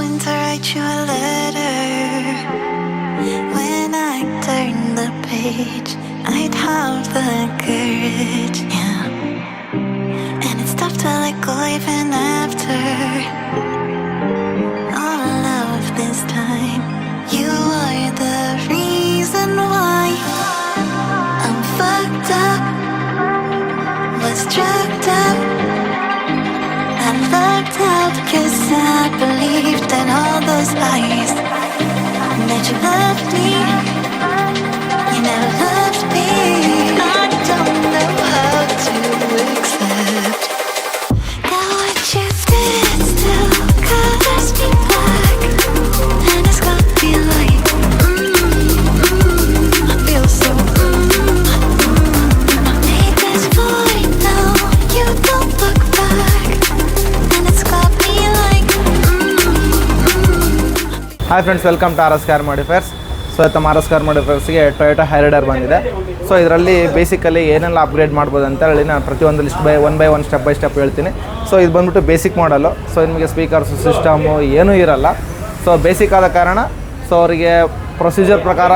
going to write you a letter. When I turn the page, I'd have the courage, yeah. And it's tough to let go even after all of this time. You are the reason why I'm fucked up, was drugged up. I lucked out 'cause I believed in all those lies. That you loved me, you never loved me. I don't know how to accept that what you did still colors me black. And it's got me like, I feel so, I made this void now, you don't look back. And it's got me like, hi friends, welcome to RS car modifiers. So ತಮ್ಮ RS car ಮಾಡಿಫೈರ್ಸ್ಗೆ Toyota Hyryder ಬಂದಿದೆ. So ಇದರಲ್ಲಿ basically ಏನೆಲ್ಲ upgrade ಮಾಡ್ಬೋದು ಅಂತ ಹೇಳಿ ನಾನು ಪ್ರತಿಯೊಂದು list one by one step by step ಹೇಳ್ತೀನಿ. ಸೊ ಇದು ಬಂದ್ಬಿಟ್ಟು ಬೇಸಿಕ್ ಮಾಡಲು. ಸೊ ನಿಮಗೆ ಸ್ಪೀಕರ್ಸು ಸಿಸ್ಟಮು ಏನೂ ಇರಲ್ಲ. ಸೊ ಬೇಸಿಕ್ ಆದ ಕಾರಣ ಸೊ ಅವರಿಗೆ ಪ್ರೊಸೀಜರ್ ಪ್ರಕಾರ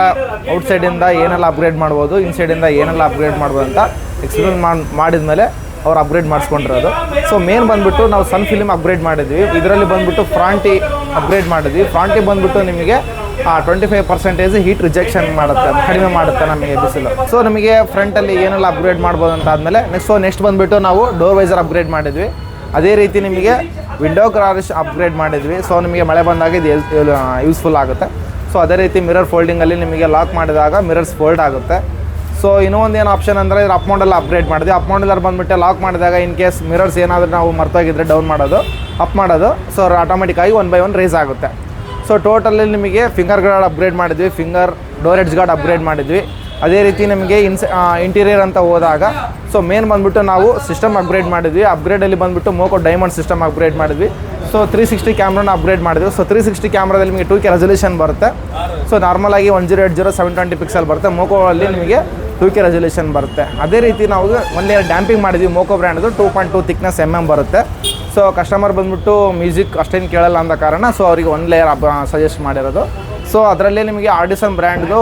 ಔಟ್ಸೈಡಿಂದ ಏನೆಲ್ಲ ಅಪ್ಗ್ರೇಡ್ ಮಾಡ್ಬೋದು, ಇನ್ಸೈಡಿಂದ ಏನೆಲ್ಲ ಅಪ್ಗ್ರೇಡ್ ಮಾಡ್ಬೋದು ಅಂತ ಎಕ್ಸ್ಪ್ಲೇನ್ ಮಾಡಿದ ಮೇಲೆ ಅವ್ರು ಅಪ್ಗ್ರೇಡ್ ಮಾಡಿಸ್ಕೊಂಡಿರೋದು. ಸೊ ಮೇನ್ ಬಂದುಬಿಟ್ಟು ನಾವು ಸನ್ ಫಿಲಿಮ್ ಅಪ್ಗ್ರೇಡ್ ಮಾಡಿದ್ವಿ. ಇದರಲ್ಲಿ ಬಂದುಬಿಟ್ಟು ಫ್ರಾಂಟಿ ಅಪ್ಗ್ರೇಡ್ ಮಾಡಿದ್ವಿ. ಫ್ರಾಂಟಿ ಬಂದುಬಿಟ್ಟು ನಿಮಗೆ 25% ಹೀಟ್ ರಿಜೆಕ್ಷನ್ ಮಾಡುತ್ತೆ, ಕಡಿಮೆ ಮಾಡುತ್ತೆ ನಮಗೆ ಬಿಸಿಲು. ಸೊ ನಮಗೆ ಫ್ರಂಟಲ್ಲಿ ಏನೆಲ್ಲ ಅಪ್ಗ್ರೇಡ್ ಮಾಡ್ಬೋದು ಅಂತ ಆದಮೇಲೆ ನೆಕ್ಸ್ಟ್ ಬಂದುಬಿಟ್ಟು ನಾವು ಡೋರ್ ವೈಸರ್ ಅಪ್ಗ್ರೇಡ್ ಮಾಡಿದ್ವಿ. ಅದೇ ರೀತಿ ನಿಮಗೆ ವಿಂಡೋ ಗ್ರಾರಿಶ್ ಅಪ್ಗ್ರೇಡ್ ಮಾಡಿದ್ವಿ. ಸೊ ನಿಮಗೆ ಮಳೆ ಬಂದಾಗ ಇದು ಯೂಸ್ಫುಲ್ ಆಗುತ್ತೆ. ಸೊ ಅದೇ ರೀತಿ ಮಿರರ್ ಫೋಲ್ಡಿಂಗಲ್ಲಿ ನಿಮಗೆ ಲಾಕ್ ಮಾಡಿದಾಗ ಮಿರರ್ಸ್ ಫೋಲ್ಡ್ ಆಗುತ್ತೆ. ಸೊ ಇನ್ನೊಂದು ಏನು ಆಪ್ಷನ್ ಅಂದರೆ ಇದು ಅಪ್ ಮಾಡಲ್ ಅಪ್ಗ್ರೇಡ್ ಮಾಡಿದ್ವಿ. ಅಪ್ ಮಾಡಲರ್ ಬಂದುಬಿಟ್ಟು ಲಾಕ್ ಮಾಡಿದಾಗ ಇನ್ ಕೇಸ್ ಮಿರರ್ಸ್ ಏನಾದರೂ ನಾವು ಮರ್ತೋಗಿದ್ರೆ ಡೌನ್ ಮಾಡೋದು, ಅಪ್ ಮಾಡೋದು. ಸೊ ಆಟೋಮೆಟಿಕ್ಕಾಗಿ 1 by 1 ರೇಸ್ ಆಗುತ್ತೆ. ಸೊ ಟೋಟಲಿ ನಿಮಗೆ ಫಿಂಗರ್ ಗಾರ್ಡ್ ಅಪ್ಗ್ರೇಡ್ ಮಾಡಿದ್ವಿ, finger door edge guard upgrade ಮಾಡಿದ್ವಿ. ಅದೇ ರೀತಿ ನಿಮಗೆ ಇಂಟೀರಿಯರ್ ಅಂತ ಹೋದಾಗ ಸೊ ಮೇನ್ ಬಂದುಬಿಟ್ಟು ನಾವು ಸಿಸ್ಟಮ್ ಅಪ್ಗ್ರೇಡ್ ಮಾಡಿದ್ವಿ. ಅಪ್ಗ್ರೇಡಲ್ಲಿ ಬಂದುಬಿಟ್ಟು ಮೋಕೋ ಡೈಮಂಡ್ ಸಿಸ್ಟಮ್ ಅಪ್ಗ್ರೇಡ್ ಮಾಡಿದ್ವಿ. ಸೊ 360 ಕ್ಯಾಮ್ರಾನ ಅಪ್ಗ್ರೇಡ್ ಮಾಡಿದ್ವಿ. ಸೊ 360 ಕ್ಯಾಮ್ರಾದಲ್ಲಿ ನಿಮಗೆ 2K ರೆಸಲ್ಯೂಷನ್ ಬರುತ್ತೆ. ಸೊ ನಾರ್ಮಲಾಗಿ 1080 720 ಪಿಕ್ಸೆಲ್ ಬರುತ್ತೆ. ಮೋಕೋ ಅಲ್ಲಿ ನಿಮಗೆ 2K ರೆಸಲ್ಯೂಷನ್ ಬರುತ್ತೆ. ಅದೇ ರೀತಿ ನಾವು ಒಂದು ಲೇಯರ್ ಡ್ಯಾಂಪಿಂಗ್ ಮಾಡಿದ್ವಿ. ಮೋಕೋ ಬ್ರ್ಯಾಂಡ್ದು 2.2 ಥಿಕ್ನೆಸ್ ಬರುತ್ತೆ. ಸೊ ಕಸ್ಟಮರ್ ಬಂದುಬಿಟ್ಟು ಮ್ಯೂಸಿಕ್ ಅಷ್ಟೇನು ಕೇಳಲ್ಲ ಅಂದ ಕಾರಣ ಸೊ ಅವರಿಗೆ 1 ಲೇಯರ್ ಸಜೆಸ್ಟ್ ಮಾಡಿರೋದು. ಸೊ ಅದರಲ್ಲೇ ನಿಮಗೆ ಆರ್ಡಿಸನ್ ಬ್ರ್ಯಾಂಡ್ದು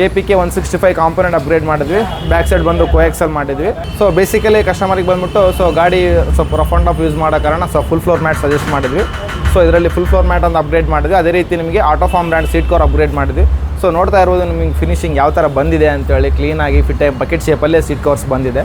APK 165 ಕಾಂಪೋನೆಂಟ್ ಅಪ್ಗ್ರೇಡ್ ಮಾಡಿದ್ವಿ. ಬ್ಯಾಕ್ ಸೈಡ್ ಬಂದು ಕೋಎಕ್ಸಲ್ ಮಾಡಿದ್ವಿ. ಸೊ ಬೇಸಿಕಲಿ ಕಸ್ಟಮರಿಗೆ ಬಂದುಬಿಟ್ಟು ಸೊ ಗಾಡಿ ಸ್ವಲ್ಪ ರಫ್ ಆ್ಯಂಡ್ ಆಫ್ ಯೂಸ್ ಮಾಡೋ ಕಾರಣ so full floor mat suggest ಮಾಡಿದ್ವಿ. ಸೊ ಇದರಲ್ಲಿ ಫುಲ್ ಫ್ಲೋರ್ ಮ್ಯಾಟ್ ಅಂತ ಅಪ್ಗ್ರೇಡ್ ಮಾಡಿದ್ವಿ. ಅದೇ ರೀತಿ ನಿಮಗೆ Autoform brand seat cover upgrade ಮಾಡಿದ್ವಿ. ಸೊ ನೋಡ್ತಾ ಇರ್ಬೋದು ನಿಮಗೆ ಫಿನಿಶಿಂಗ್ ಯಾವ ಥರ ಬಂದಿದೆ ಅಂತೇಳಿ, ಕ್ಲೀನಾಗಿ ಬಕೆಟ್ ಶೇಪಲ್ಲೇ ಸೀಟ್ ಕವರ್ಸ್ ಬಂದಿದೆ.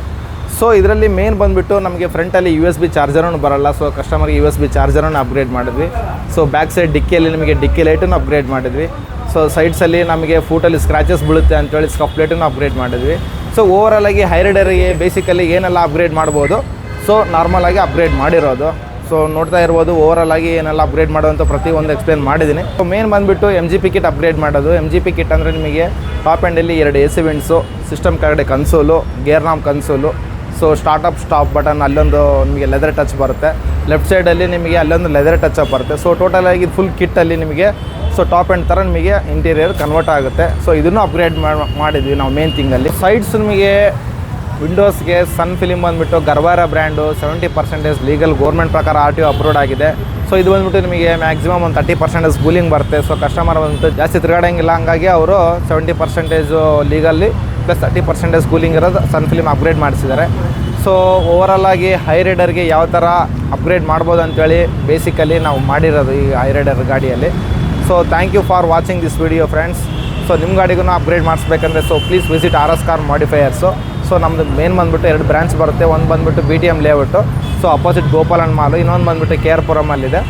ಸೊ ಇದರಲ್ಲಿ ಮೇನ್ ಬಂದುಬಿಟ್ಟು ನಮಗೆ ಫ್ರಂಟಲ್ಲಿ USB ಚಾರ್ಜರನ್ನು ಬರೋಲ್ಲ. ಸೊ ಕಸ್ಟಮರ್ಗೆ USB ಚಾರ್ಜರನ್ನು ಅಪ್ಗ್ರೇಡ್ ಮಾಡಿದ್ವಿ. ಸೊ ಬ್ಯಾಕ್ ಸೈಡ್ ಡಿಕ್ಕಿಯಲ್ಲಿ ನಿಮಗೆ ಡಿಕ್ಕಿ ಲೈಟನ್ನು ಅಪ್ಗ್ರೇಡ್ ಮಾಡಿದ್ವಿ. ಸೊ ಸೈಡ್ಸಲ್ಲಿ ನಮಗೆ ಫೂಟಲ್ಲಿ ಸ್ಕ್ರಾಚಸ್ ಬೀಳುತ್ತೆ ಅಂತೇಳಿ ಸ್ಕಫ್ ಪ್ಲೇಟನ್ನು ಅಪ್ಗ್ರೇಡ್ ಮಾಡಿದ್ವಿ. ಸೊ ಓವರಾಲಾಗಿ ಹೈರೈಡರಿಗೆ ಬೇಸಿಕಲಿ ಏನೆಲ್ಲ ಅಪ್ಗ್ರೇಡ್ ಮಾಡ್ಬೋದು ಸೊ ನಾರ್ಮಲಾಗಿ ಅಪ್ಗ್ರೇಡ್ ಮಾಡಿರೋದು. ಸೊ ನೋಡ್ತಾ ಇರ್ಬೋದು ಓವರಾಲಾಗಿ ಏನೆಲ್ಲ ಅಪ್ಗ್ರೇಡ್ ಮಾಡೋದಂತ ಪ್ರತಿಯೊಂದು ಎಕ್ಸ್ಪ್ಲೇನ್ ಮಾಡಿದ್ದೀನಿ. ಸೊ ಮೇನ್ ಬಂದುಬಿಟ್ಟು MGP ಕಿಟ್ ಅಪ್ಗ್ರೇಡ್ ಮಾಡೋದು. MGP ಕಿಟ್ ಅಂದರೆ ನಿಮಗೆ ಟಾಪ್ ಎಂಡಲ್ಲಿ 2 AC ವೆಂಟ್ಸು, ಸಿಸ್ಟಮ್ ಕೆಳಗಡೆ console, gear knob console. So stop button ಅಲ್ಲೊಂದು ನಿಮಗೆ ಲೆದರ್ ಟಚ್ ಬರುತ್ತೆ. ಲೆಫ್ಟ್ ಸೈಡಲ್ಲಿ ನಿಮಗೆ ಅಲ್ಲೊಂದು ಲೆದರ್ ಟಚ್ ಅಪ್ ಬರುತ್ತೆ. ಸೊ ಟೋಟಲಾಗಿ ಫುಲ್ ಕಿಟ್ಟಲ್ಲಿ ನಿಮಗೆ ಸೊ ಟಾಪ್ ಎಂಡ್ ಥರ ನಿಮಗೆ ಇಂಟೀರಿಯರ್ ಕನ್ವರ್ಟ್ ಆಗುತ್ತೆ. ಸೊ ಇದನ್ನು ಅಪ್ಗ್ರೇಡ್ ಮಾಡಿದ್ವಿ ನಾವು ಮೇನ್ ಥಿಂಗಲ್ಲಿ. ಸೈಡ್ಸ್ ನಿಮಗೆ ವಿಂಡೋಸ್ಗೆ ಸನ್ ಫಿಲಿಮ್ ಬಂದುಬಿಟ್ಟು ಗರ್ವಾರ ಬ್ರ್ಯಾಂಡು 70% ಲೀಗಲ್ ಗೌರ್ಮೆಂಟ್ ಪ್ರಕಾರ RTO ಅಪ್ರೂವ್ಡ್ ಆಗಿದೆ. ಸೊ ಇದು ಬಂದುಬಿಟ್ಟು ನಿಮಗೆ ಮ್ಯಾಕ್ಸಿಮಮ್ ಒಂದು 30% ಕೂಲಿಂಗ್ ಬರುತ್ತೆ. ಸೊ ಕಸ್ಟಮರ್ ಬಂದು ಜಾಸ್ತಿ ತಿರುಗಾಡೋಂಗಿಲ್ಲ, ಹಂಗಾಗಿ ಅವರು 70% ಲೀಗಲ್ಲಿ ಪ್ಲಸ್ 30% ಕೂಲಿಂಗ್ ಇರೋದು ಸನ್ ಫಿಲಿಮ್ ಅಪ್ಗ್ರೇಡ್ ಮಾಡಿಸಿದ್ದಾರೆ. ಸೊ ಓವರಾಲಾಗಿ ಹೈರೈಡರ್ಗೆ ಯಾವ ಥರ ಅಪ್ಗ್ರೇಡ್ ಮಾಡ್ಬೋದು ಅಂತೇಳಿ ಬೇಸಿಕಲಿ ನಾವು ಮಾಡಿರೋದು ಈ ಹೈರೈಡರ್ ಗಾಡಿಯಲ್ಲಿ. So thank you for watching this video friends. So ನಿಮ್ಮ ಗಾಡಿಗೂ ಅಪ್ಗ್ರೇಡ್ ಮಾಡಿಸ್ಬೇಕಂದ್ರೆ so please visit RS car modifiers. So ನಮ್ಮದು ಮೇನ್ ಬಂದುಬಿಟ್ಟು 2 ಬ್ರಾಂಚ್ ಬರುತ್ತೆ. ಒಂದು ಬಂದುಬಿಟ್ಟು BTM layout, so opposite Gopalan mall, ಇನ್ನೊಂದು ಬಂದುಬಿಟ್ಟು KR ಪುರಮಲ್ಲಿದೆ.